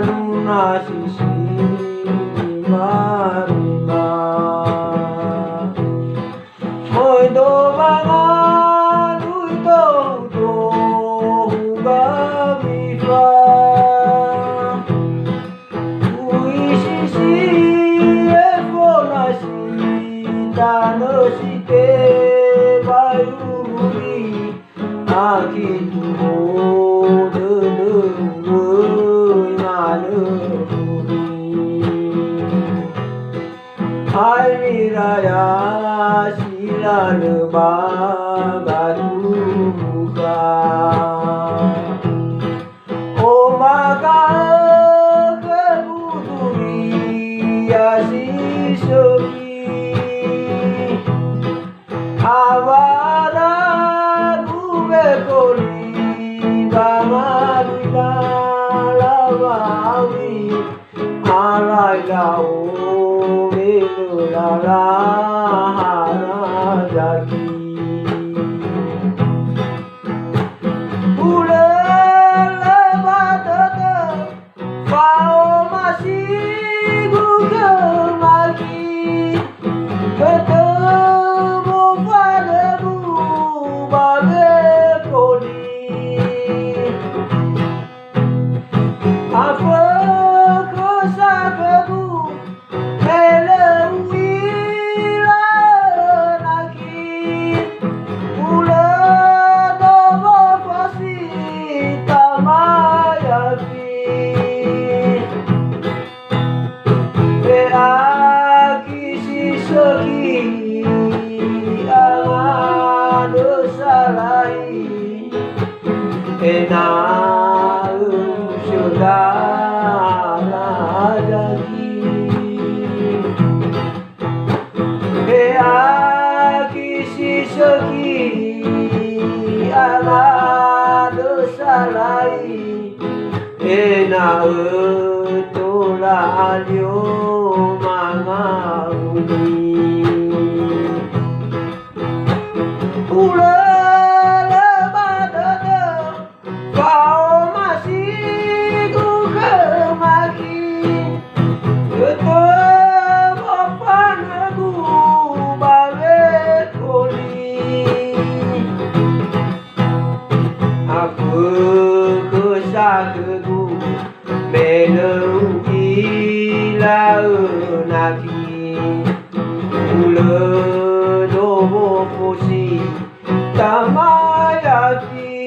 Luna sisi marima, moi do manga lui do do ga mi fa, ui sisi e fona si tano si te bayuri aki tu de Hai miraya silan bagatuka O maka kebuduri asisoki Avara kubekoli bangadila lavawi alai lau la harajaki ule levatata fao masigu kemaki ketemu padamu bagai koli apa kesakamu Ena saudara lagi, kisi segi ala dosa lain, ena tolalio mangauni. Aku melalui laut naki ule dobo posi tamayaki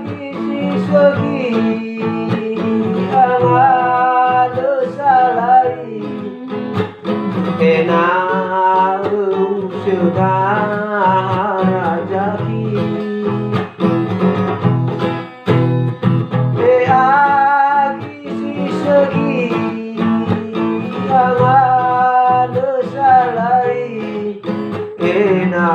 kisi segi ada salai kena saudara jaki kisi segi yang ada salai kena